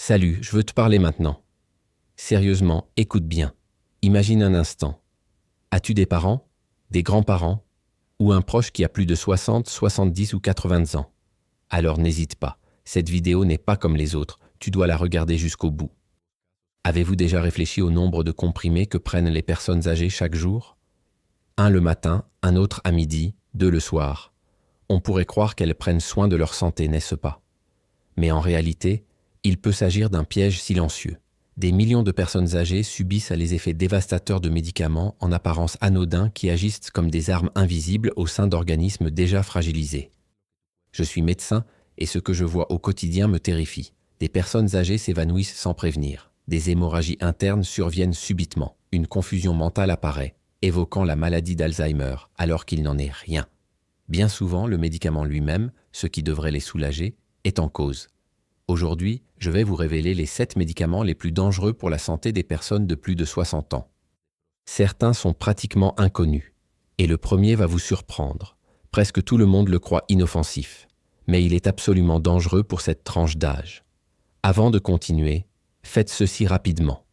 Salut, je veux te parler maintenant. Sérieusement, écoute bien. Imagine un instant. As-tu des parents, des grands-parents, ou un proche qui a plus de 60, 70 ou 80 ans? Alors n'hésite pas, cette vidéo n'est pas comme les autres, tu dois la regarder jusqu'au bout. Avez-vous déjà réfléchi au nombre de comprimés que prennent les personnes âgées chaque jour? Un le matin, un autre à midi, deux le soir. On pourrait croire qu'elles prennent soin de leur santé, n'est-ce pas? Mais en réalité, il peut s'agir d'un piège silencieux. Des millions de personnes âgées subissent les effets dévastateurs de médicaments en apparence anodins qui agissent comme des armes invisibles au sein d'organismes déjà fragilisés. Je suis médecin et ce que je vois au quotidien me terrifie. Des personnes âgées s'évanouissent sans prévenir. Des hémorragies internes surviennent subitement. Une confusion mentale apparaît, évoquant la maladie d'Alzheimer, alors qu'il n'en est rien. Bien souvent, le médicament lui-même, ce qui devrait les soulager, est en cause. Aujourd'hui, je vais vous révéler les 7 médicaments les plus dangereux pour la santé des personnes de plus de 60 ans. Certains sont pratiquement inconnus, et le premier va vous surprendre. Presque tout le monde le croit inoffensif, mais il est absolument dangereux pour cette tranche d'âge. Avant de continuer, faites ceci rapidement.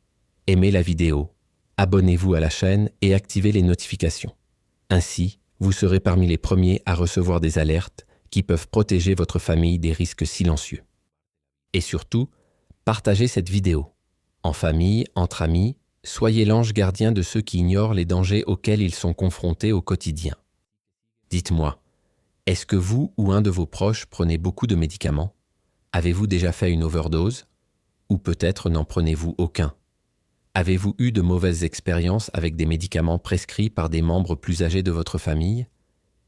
Aimez la vidéo, abonnez-vous à la chaîne et activez les notifications. Ainsi, vous serez parmi les premiers à recevoir des alertes qui peuvent protéger votre famille des risques silencieux. Et surtout, partagez cette vidéo. En famille, entre amis, soyez l'ange gardien de ceux qui ignorent les dangers auxquels ils sont confrontés au quotidien. Dites-moi, est-ce que vous ou un de vos proches prenez beaucoup de médicaments? Avez-vous déjà fait une overdose? Ou peut-être n'en prenez-vous aucun? Avez-vous eu de mauvaises expériences avec des médicaments prescrits par des membres plus âgés de votre famille?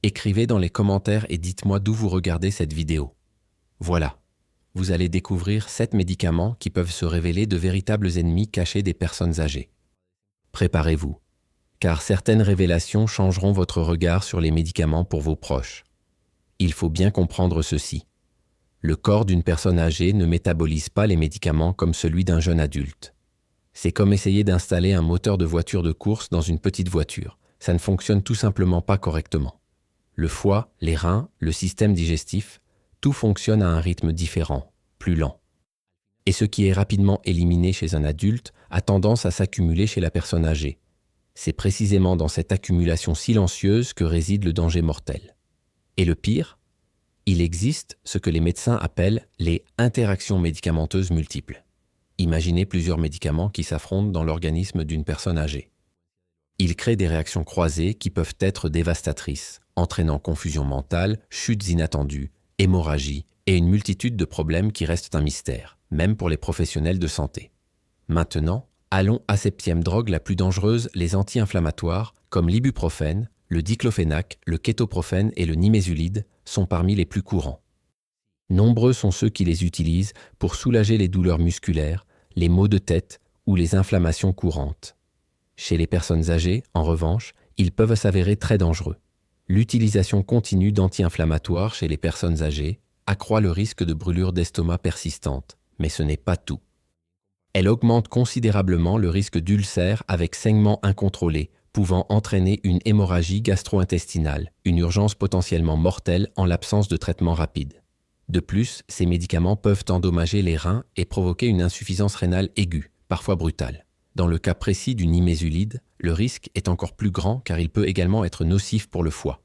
Écrivez dans les commentaires et dites-moi d'où vous regardez cette vidéo. Voilà. Vous allez découvrir 7 médicaments qui peuvent se révéler de véritables ennemis cachés des personnes âgées. Préparez-vous, car certaines révélations changeront votre regard sur les médicaments pour vos proches. Il faut bien comprendre ceci. Le corps d'une personne âgée ne métabolise pas les médicaments comme celui d'un jeune adulte. C'est comme essayer d'installer un moteur de voiture de course dans une petite voiture. Ça ne fonctionne tout simplement pas correctement. Le foie, les reins, le système digestif, tout fonctionne à un rythme différent, plus lent. Et ce qui est rapidement éliminé chez un adulte a tendance à s'accumuler chez la personne âgée. C'est précisément dans cette accumulation silencieuse que réside le danger mortel. Et le pire, il existe ce que les médecins appellent les interactions médicamenteuses multiples. Imaginez plusieurs médicaments qui s'affrontent dans l'organisme d'une personne âgée. Ils créent des réactions croisées qui peuvent être dévastatrices, entraînant confusion mentale, chutes inattendues, hémorragie et une multitude de problèmes qui restent un mystère, même pour les professionnels de santé. Maintenant, allons à septième drogue la plus dangereuse, les anti-inflammatoires, comme l'ibuprofène, le diclofénac, le kétoprophène et le nimésulide, sont parmi les plus courants. Nombreux sont ceux qui les utilisent pour soulager les douleurs musculaires, les maux de tête ou les inflammations courantes. Chez les personnes âgées, en revanche, ils peuvent s'avérer très dangereux. L'utilisation continue d'anti-inflammatoires chez les personnes âgées accroît le risque de brûlure d'estomac persistante, mais ce n'est pas tout. Elle augmente considérablement le risque d'ulcères avec saignement incontrôlé, pouvant entraîner une hémorragie gastro-intestinale, une urgence potentiellement mortelle en l'absence de traitement rapide. De plus, ces médicaments peuvent endommager les reins et provoquer une insuffisance rénale aiguë, parfois brutale. Dans le cas précis du nimésulide, le risque est encore plus grand car il peut également être nocif pour le foie.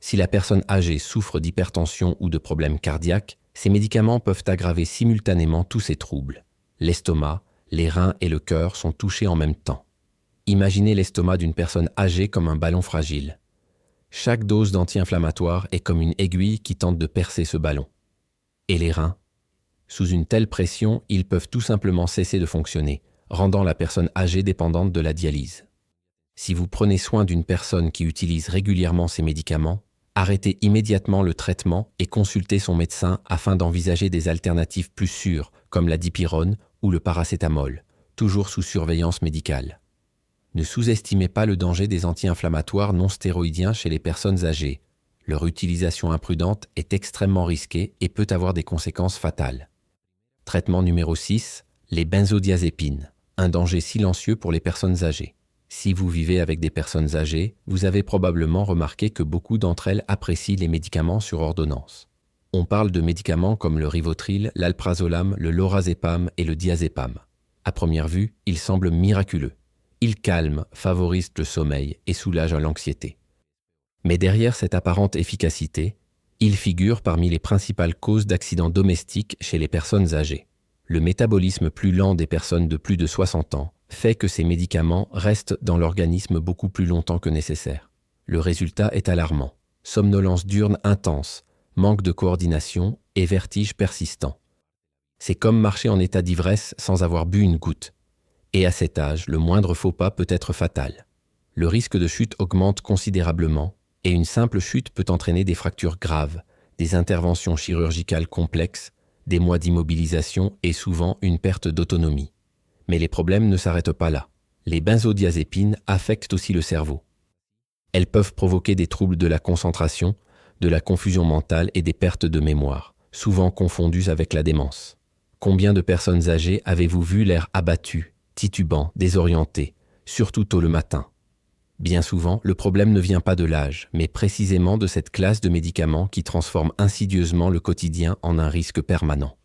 Si la personne âgée souffre d'hypertension ou de problèmes cardiaques, ces médicaments peuvent aggraver simultanément tous ces troubles. L'estomac, les reins et le cœur sont touchés en même temps. Imaginez l'estomac d'une personne âgée comme un ballon fragile. Chaque dose d'anti-inflammatoire est comme une aiguille qui tente de percer ce ballon. Et les reins? Sous une telle pression, ils peuvent tout simplement cesser de fonctionner, rendant la personne âgée dépendante de la dialyse. Si vous prenez soin d'une personne qui utilise régulièrement ces médicaments, arrêtez immédiatement le traitement et consultez son médecin afin d'envisager des alternatives plus sûres comme la dipyrone ou le paracétamol, toujours sous surveillance médicale. Ne sous-estimez pas le danger des anti-inflammatoires non stéroïdiens chez les personnes âgées. Leur utilisation imprudente est extrêmement risquée et peut avoir des conséquences fatales. Traitement numéro 6, les benzodiazépines, un danger silencieux pour les personnes âgées. Si vous vivez avec des personnes âgées, vous avez probablement remarqué que beaucoup d'entre elles apprécient les médicaments sur ordonnance. On parle de médicaments comme le Rivotril, l'Alprazolam, le Lorazépam et le Diazépam. À première vue, ils semblent miraculeux. Ils calment, favorisent le sommeil et soulagent l'anxiété. Mais derrière cette apparente efficacité, ils figurent parmi les principales causes d'accidents domestiques chez les personnes âgées. Le métabolisme plus lent des personnes de plus de 60 ans fait que ces médicaments restent dans l'organisme beaucoup plus longtemps que nécessaire. Le résultat est alarmant. Somnolence diurne intense, manque de coordination et vertige persistant. C'est comme marcher en état d'ivresse sans avoir bu une goutte. Et à cet âge, le moindre faux pas peut être fatal. Le risque de chute augmente considérablement et une simple chute peut entraîner des fractures graves, des interventions chirurgicales complexes, des mois d'immobilisation et souvent une perte d'autonomie. Mais les problèmes ne s'arrêtent pas là. Les benzodiazépines affectent aussi le cerveau. Elles peuvent provoquer des troubles de la concentration, de la confusion mentale et des pertes de mémoire, souvent confondues avec la démence. Combien de personnes âgées avez-vous vu l'air abattu, titubant, désorienté, surtout tôt le matin? Bien souvent, le problème ne vient pas de l'âge, mais précisément de cette classe de médicaments qui transforme insidieusement le quotidien en un risque permanent.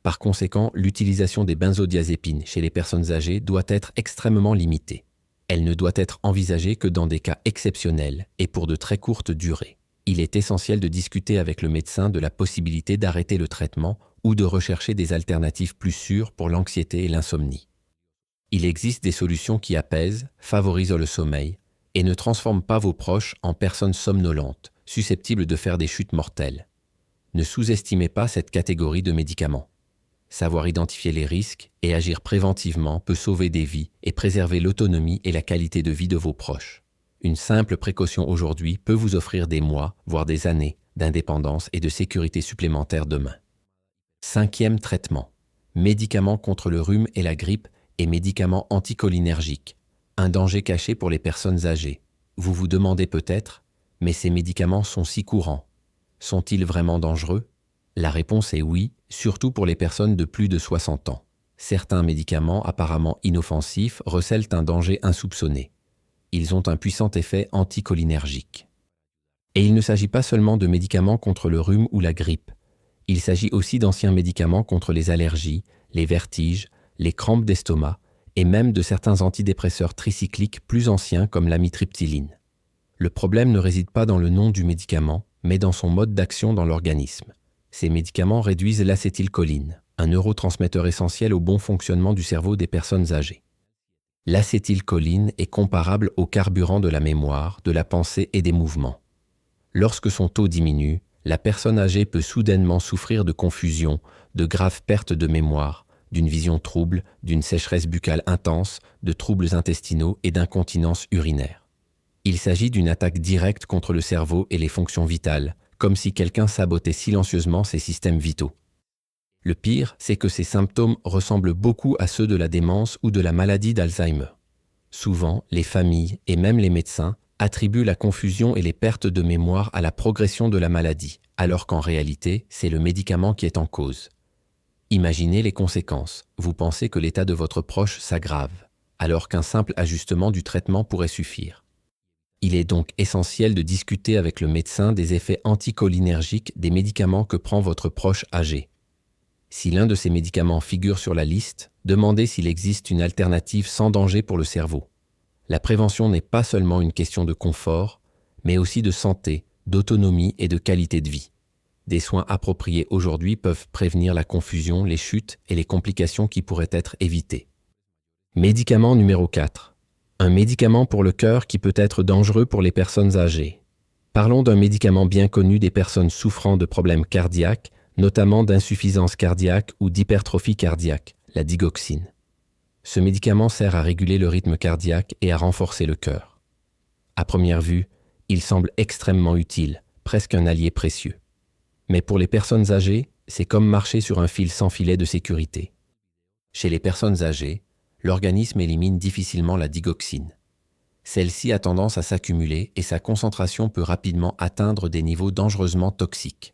Par conséquent, l'utilisation des benzodiazépines chez les personnes âgées doit être extrêmement limitée. Elle ne doit être envisagée que dans des cas exceptionnels et pour de très courtes durées. Il est essentiel de discuter avec le médecin de la possibilité d'arrêter le traitement ou de rechercher des alternatives plus sûres pour l'anxiété et l'insomnie. Il existe des solutions qui apaisent, favorisent le sommeil et ne transforment pas vos proches en personnes somnolentes, susceptibles de faire des chutes mortelles. Ne sous-estimez pas cette catégorie de médicaments. Savoir identifier les risques et agir préventivement peut sauver des vies et préserver l'autonomie et la qualité de vie de vos proches. Une simple précaution aujourd'hui peut vous offrir des mois, voire des années, d'indépendance et de sécurité supplémentaire demain. 5e traitement. Médicaments contre le rhume et la grippe et médicaments anticholinergiques. Un danger caché pour les personnes âgées. Vous vous demandez peut-être, mais ces médicaments sont si courants. Sont-ils vraiment dangereux? La réponse est oui, surtout pour les personnes de plus de 60 ans. Certains médicaments apparemment inoffensifs recèlent un danger insoupçonné. Ils ont un puissant effet anticholinergique. Et il ne s'agit pas seulement de médicaments contre le rhume ou la grippe. Il s'agit aussi d'anciens médicaments contre les allergies, les vertiges, les crampes d'estomac et même de certains antidépresseurs tricycliques plus anciens comme l'amitriptyline. Le problème ne réside pas dans le nom du médicament, mais dans son mode d'action dans l'organisme. Ces médicaments réduisent l'acétylcholine, un neurotransmetteur essentiel au bon fonctionnement du cerveau des personnes âgées. L'acétylcholine est comparable au carburant de la mémoire, de la pensée et des mouvements. Lorsque son taux diminue, la personne âgée peut soudainement souffrir de confusion, de graves pertes de mémoire, d'une vision trouble, d'une sécheresse buccale intense, de troubles intestinaux et d'incontinence urinaire. Il s'agit d'une attaque directe contre le cerveau et les fonctions vitales, comme si quelqu'un sabotait silencieusement ses systèmes vitaux. Le pire, c'est que ces symptômes ressemblent beaucoup à ceux de la démence ou de la maladie d'Alzheimer. Souvent, les familles et même les médecins attribuent la confusion et les pertes de mémoire à la progression de la maladie, alors qu'en réalité, c'est le médicament qui est en cause. Imaginez les conséquences. Vous pensez que l'état de votre proche s'aggrave, alors qu'un simple ajustement du traitement pourrait suffire. Il est donc essentiel de discuter avec le médecin des effets anticholinergiques des médicaments que prend votre proche âgé. Si l'un de ces médicaments figure sur la liste, demandez s'il existe une alternative sans danger pour le cerveau. La prévention n'est pas seulement une question de confort, mais aussi de santé, d'autonomie et de qualité de vie. Des soins appropriés aujourd'hui peuvent prévenir la confusion, les chutes et les complications qui pourraient être évitées. Médicament numéro 4. Un médicament pour le cœur qui peut être dangereux pour les personnes âgées. Parlons d'un médicament bien connu des personnes souffrant de problèmes cardiaques, notamment d'insuffisance cardiaque ou d'hypertrophie cardiaque, la digoxine. Ce médicament sert à réguler le rythme cardiaque et à renforcer le cœur. À première vue, il semble extrêmement utile, presque un allié précieux. Mais pour les personnes âgées, c'est comme marcher sur un fil sans filet de sécurité. Chez les personnes âgées, l'organisme élimine difficilement la digoxine. Celle-ci a tendance à s'accumuler et sa concentration peut rapidement atteindre des niveaux dangereusement toxiques.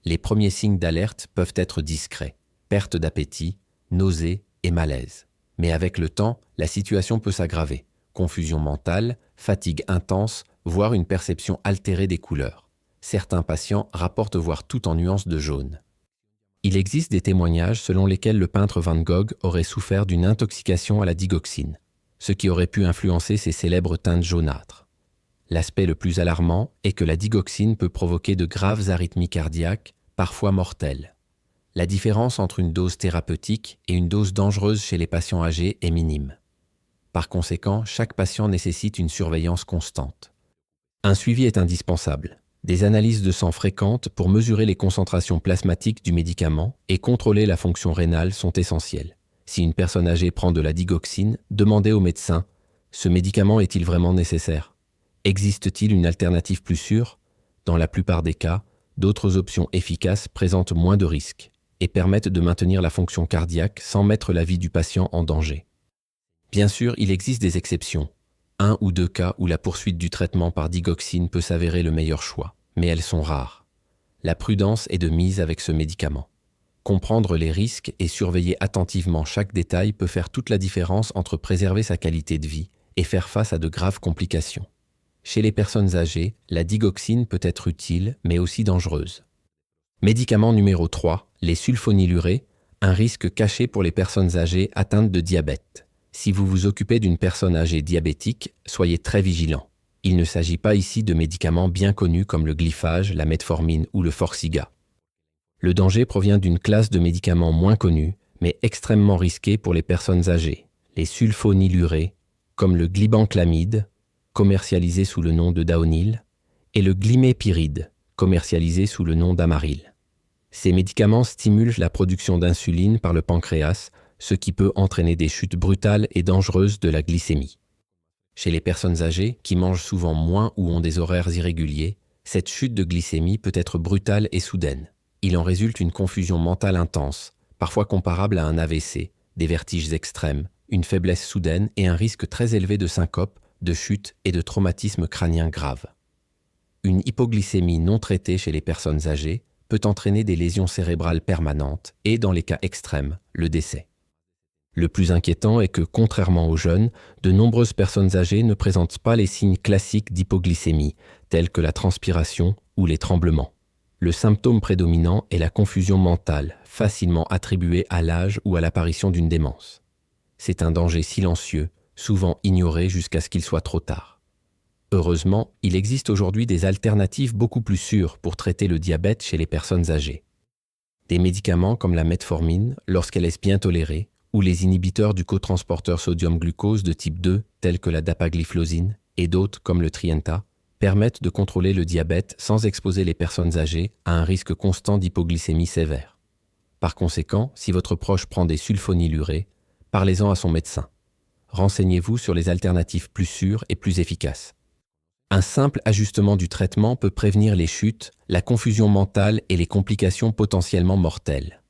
Les premiers signes d'alerte peuvent être discrets, perte d'appétit, nausées et malaise. Mais avec le temps, la situation peut s'aggraver. Confusion mentale, fatigue intense, voire une perception altérée des couleurs. Certains patients rapportent voir tout en nuances de jaune. Il existe des témoignages selon lesquels le peintre Van Gogh aurait souffert d'une intoxication à la digoxine, ce qui aurait pu influencer ses célèbres teintes jaunâtres. L'aspect le plus alarmant est que la digoxine peut provoquer de graves arythmies cardiaques, parfois mortelles. La différence entre une dose thérapeutique et une dose dangereuse chez les patients âgés est minime. Par conséquent, chaque patient nécessite une surveillance constante. Un suivi est indispensable. Des analyses de sang fréquentes pour mesurer les concentrations plasmatiques du médicament et contrôler la fonction rénale sont essentielles. Si une personne âgée prend de la digoxine, demandez au médecin « Ce médicament est-il vraiment nécessaire ? Existe-t-il une alternative plus sûre ?» Dans la plupart des cas, d'autres options efficaces présentent moins de risques et permettent de maintenir la fonction cardiaque sans mettre la vie du patient en danger. Bien sûr, il existe des exceptions. 1 ou 2 cas où la poursuite du traitement par digoxine peut s'avérer le meilleur choix, mais elles sont rares. La prudence est de mise avec ce médicament. Comprendre les risques et surveiller attentivement chaque détail peut faire toute la différence entre préserver sa qualité de vie et faire face à de graves complications. Chez les personnes âgées, la digoxine peut être utile, mais aussi dangereuse. Médicament numéro 3, les sulfonylurées, un risque caché pour les personnes âgées atteintes de diabète. Si vous vous occupez d'une personne âgée diabétique, soyez très vigilant. Il ne s'agit pas ici de médicaments bien connus comme le glyphage, la metformine ou le Forxiga. Le danger provient d'une classe de médicaments moins connus, mais extrêmement risqués pour les personnes âgées. Les sulfonylurées, comme le glibenclamide, commercialisé sous le nom de Daonil, et le glimépiride, commercialisé sous le nom d'Amaryl. Ces médicaments stimulent la production d'insuline par le pancréas, ce qui peut entraîner des chutes brutales et dangereuses de la glycémie. Chez les personnes âgées, qui mangent souvent moins ou ont des horaires irréguliers, cette chute de glycémie peut être brutale et soudaine. Il en résulte une confusion mentale intense, parfois comparable à un AVC, des vertiges extrêmes, une faiblesse soudaine et un risque très élevé de syncope, de chute et de traumatisme crânien grave. Une hypoglycémie non traitée chez les personnes âgées peut entraîner des lésions cérébrales permanentes et, dans les cas extrêmes, le décès. Le plus inquiétant est que, contrairement aux jeunes, de nombreuses personnes âgées ne présentent pas les signes classiques d'hypoglycémie, tels que la transpiration ou les tremblements. Le symptôme prédominant est la confusion mentale, facilement attribuée à l'âge ou à l'apparition d'une démence. C'est un danger silencieux, souvent ignoré jusqu'à ce qu'il soit trop tard. Heureusement, il existe aujourd'hui des alternatives beaucoup plus sûres pour traiter le diabète chez les personnes âgées. Des médicaments comme la metformine, lorsqu'elle est bien tolérée, ou les inhibiteurs du cotransporteur sodium-glucose de type 2, tels que la dapagliflozine, et d'autres comme le Trienta, permettent de contrôler le diabète sans exposer les personnes âgées à un risque constant d'hypoglycémie sévère. Par conséquent, si votre proche prend des sulfonylurées, parlez-en à son médecin. Renseignez-vous sur les alternatives plus sûres et plus efficaces. Un simple ajustement du traitement peut prévenir les chutes, la confusion mentale et les complications potentiellement mortelles.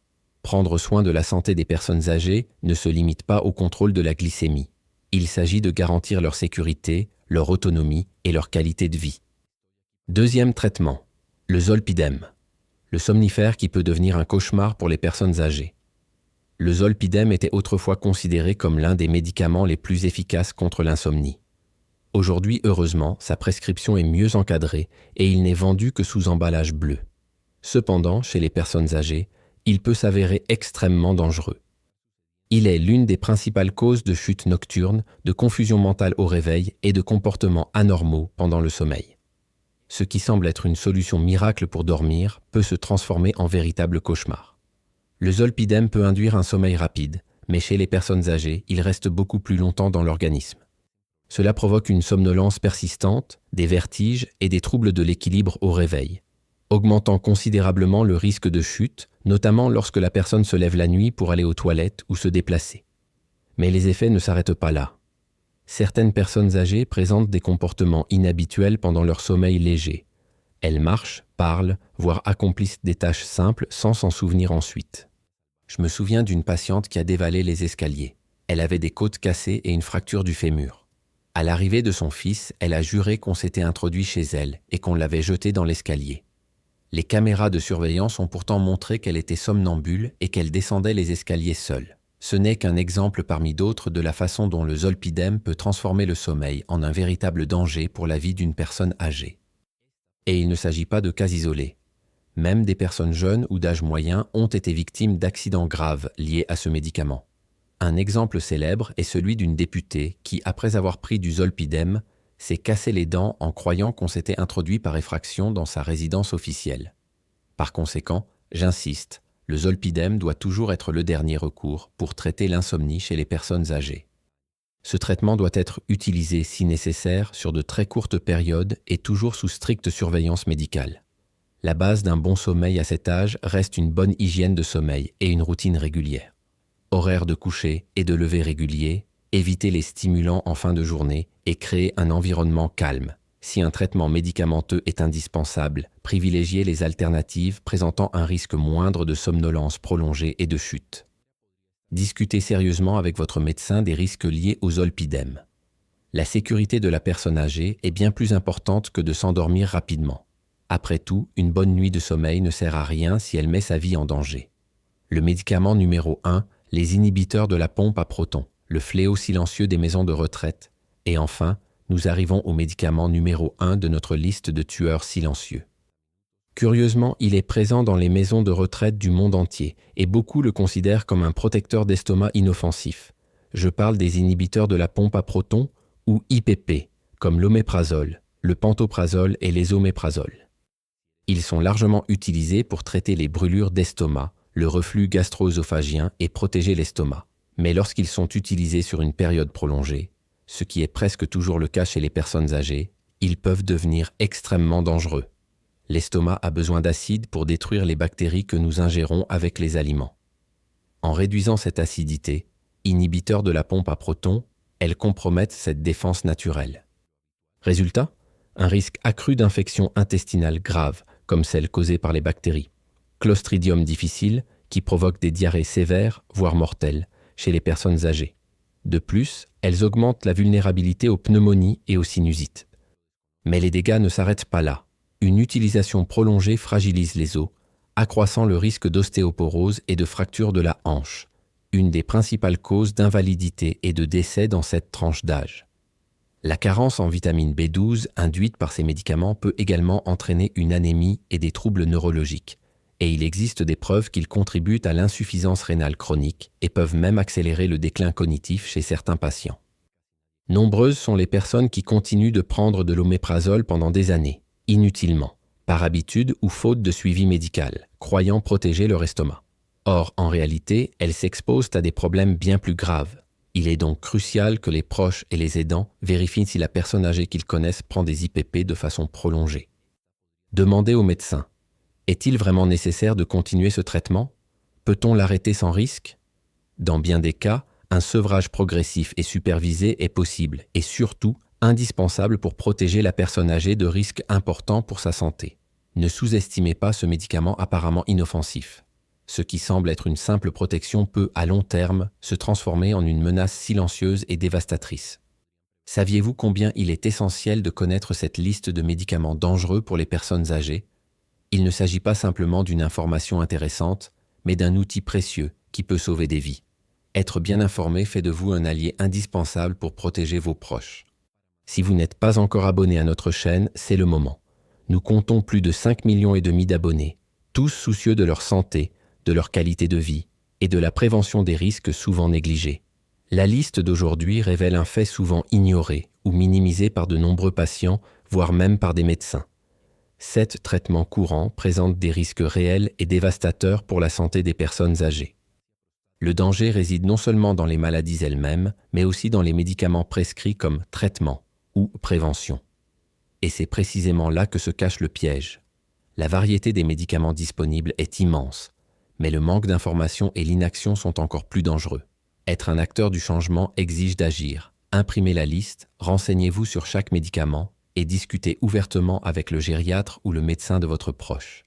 Prendre soin de la santé des personnes âgées ne se limite pas au contrôle de la glycémie. Il s'agit de garantir leur sécurité, leur autonomie et leur qualité de vie. Deuxième traitement, le zolpidem, le somnifère qui peut devenir un cauchemar pour les personnes âgées. Le zolpidem était autrefois considéré comme l'un des médicaments les plus efficaces contre l'insomnie. Aujourd'hui, heureusement, sa prescription est mieux encadrée et il n'est vendu que sous emballage bleu. Cependant, chez les personnes âgées, il peut s'avérer extrêmement dangereux. Il est l'une des principales causes de chutes nocturnes, de confusion mentale au réveil et de comportements anormaux pendant le sommeil. Ce qui semble être une solution miracle pour dormir peut se transformer en véritable cauchemar. Le zolpidem peut induire un sommeil rapide, mais chez les personnes âgées, il reste beaucoup plus longtemps dans l'organisme. Cela provoque une somnolence persistante, des vertiges et des troubles de l'équilibre au réveil, augmentant considérablement le risque de chute, notamment lorsque la personne se lève la nuit pour aller aux toilettes ou se déplacer. Mais les effets ne s'arrêtent pas là. Certaines personnes âgées présentent des comportements inhabituels pendant leur sommeil léger. Elles marchent, parlent, voire accomplissent des tâches simples sans s'en souvenir ensuite. Je me souviens d'une patiente qui a dévalé les escaliers. Elle avait des côtes cassées et une fracture du fémur. À l'arrivée de son fils, elle a juré qu'on s'était introduit chez elle et qu'on l'avait jetée dans l'escalier. Les caméras de surveillance ont pourtant montré qu'elle était somnambule et qu'elle descendait les escaliers seule. Ce n'est qu'un exemple parmi d'autres de la façon dont le zolpidem peut transformer le sommeil en un véritable danger pour la vie d'une personne âgée. Et il ne s'agit pas de cas isolés. Même des personnes jeunes ou d'âge moyen ont été victimes d'accidents graves liés à ce médicament. Un exemple célèbre est celui d'une députée qui, après avoir pris du zolpidem, s'est cassé les dents en croyant qu'on s'était introduit par effraction dans sa résidence officielle. Par conséquent, j'insiste, le zolpidem doit toujours être le dernier recours pour traiter l'insomnie chez les personnes âgées. Ce traitement doit être utilisé, si nécessaire, sur de très courtes périodes et toujours sous stricte surveillance médicale. La base d'un bon sommeil à cet âge reste une bonne hygiène de sommeil et une routine régulière. Horaire de coucher et de lever régulier, éviter les stimulants en fin de journée et créer un environnement calme. Si un traitement médicamenteux est indispensable, privilégiez les alternatives présentant un risque moindre de somnolence prolongée et de chute. Discutez sérieusement avec votre médecin des risques liés au zolpidem. La sécurité de la personne âgée est bien plus importante que de s'endormir rapidement. Après tout, une bonne nuit de sommeil ne sert à rien si elle met sa vie en danger. Le médicament numéro 1, les inhibiteurs de la pompe à protons, le fléau silencieux des maisons de retraite. Et enfin, nous arrivons au médicament numéro 1 de notre liste de tueurs silencieux. Curieusement, il est présent dans les maisons de retraite du monde entier et beaucoup le considèrent comme un protecteur d'estomac inoffensif. Je parle des inhibiteurs de la pompe à protons ou IPP, comme l'oméprazole, le pantoprazole et les oméprazoles. Ils sont largement utilisés pour traiter les brûlures d'estomac, le reflux gastro-œsophagien et protéger l'estomac. Mais lorsqu'ils sont utilisés sur une période prolongée, ce qui est presque toujours le cas chez les personnes âgées, ils peuvent devenir extrêmement dangereux. L'estomac a besoin d'acide pour détruire les bactéries que nous ingérons avec les aliments. En réduisant cette acidité, inhibiteurs de la pompe à protons, elles compromettent cette défense naturelle. Résultat, un risque accru d'infections intestinales graves, comme celles causées par les bactéries. Clostridium difficile, qui provoque des diarrhées sévères, voire mortelles, chez les personnes âgées. De plus, elles augmentent la vulnérabilité aux pneumonies et aux sinusites. Mais les dégâts ne s'arrêtent pas là. Une utilisation prolongée fragilise les os, accroissant le risque d'ostéoporose et de fracture de la hanche, une des principales causes d'invalidité et de décès dans cette tranche d'âge. La carence en vitamine B12 induite par ces médicaments peut également entraîner une anémie et des troubles neurologiques, et il existe des preuves qu'ils contribuent à l'insuffisance rénale chronique et peuvent même accélérer le déclin cognitif chez certains patients. Nombreuses sont les personnes qui continuent de prendre de l'oméprazole pendant des années, inutilement, par habitude ou faute de suivi médical, croyant protéger leur estomac. Or, en réalité, elles s'exposent à des problèmes bien plus graves. Il est donc crucial que les proches et les aidants vérifient si la personne âgée qu'ils connaissent prend des IPP de façon prolongée. Demandez au médecin. Est-il vraiment nécessaire de continuer ce traitement? Peut-on l'arrêter sans risque? Dans bien des cas, un sevrage progressif et supervisé est possible et surtout indispensable pour protéger la personne âgée de risques importants pour sa santé. Ne sous-estimez pas ce médicament apparemment inoffensif. Ce qui semble être une simple protection peut, à long terme, se transformer en une menace silencieuse et dévastatrice. Saviez-vous combien il est essentiel de connaître cette liste de médicaments dangereux pour les personnes âgées? Il ne s'agit pas simplement d'une information intéressante, mais d'un outil précieux qui peut sauver des vies. Être bien informé fait de vous un allié indispensable pour protéger vos proches. Si vous n'êtes pas encore abonné à notre chaîne, c'est le moment. Nous comptons plus de 5,5 millions d'abonnés, tous soucieux de leur santé, de leur qualité de vie et de la prévention des risques souvent négligés. La liste d'aujourd'hui révèle un fait souvent ignoré ou minimisé par de nombreux patients, voire même par des médecins. 7 traitements courants présentent des risques réels et dévastateurs pour la santé des personnes âgées. Le danger réside non seulement dans les maladies elles-mêmes, mais aussi dans les médicaments prescrits comme traitement ou prévention. Et c'est précisément là que se cache le piège. La variété des médicaments disponibles est immense, mais le manque d'information et l'inaction sont encore plus dangereux. Être un acteur du changement exige d'agir. Imprimez la liste, renseignez-vous sur chaque médicament et discutez ouvertement avec le gériatre ou le médecin de votre proche.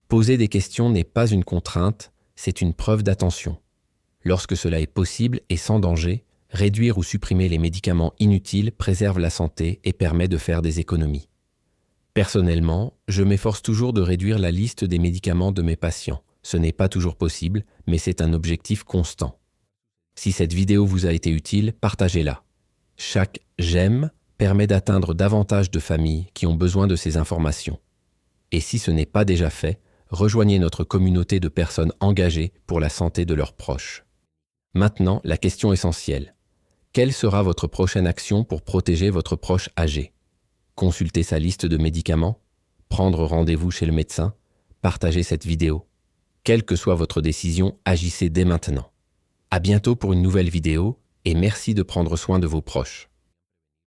Poser des questions n'est pas une contrainte, c'est une preuve d'attention. Lorsque cela est possible et sans danger, réduire ou supprimer les médicaments inutiles préserve la santé et permet de faire des économies. Personnellement, je m'efforce toujours de réduire la liste des médicaments de mes patients. Ce n'est pas toujours possible, mais c'est un objectif constant. Si cette vidéo vous a été utile, partagez-la. Chaque « j'aime » permet d'atteindre davantage de familles qui ont besoin de ces informations. Et si ce n'est pas déjà fait, rejoignez notre communauté de personnes engagées pour la santé de leurs proches. Maintenant, la question essentielle. Quelle sera votre prochaine action pour protéger votre proche âgé? Consulter sa liste de médicaments? Prendre rendez-vous chez le médecin? Partager cette vidéo? Quelle que soit votre décision, agissez dès maintenant. À bientôt pour une nouvelle vidéo et merci de prendre soin de vos proches.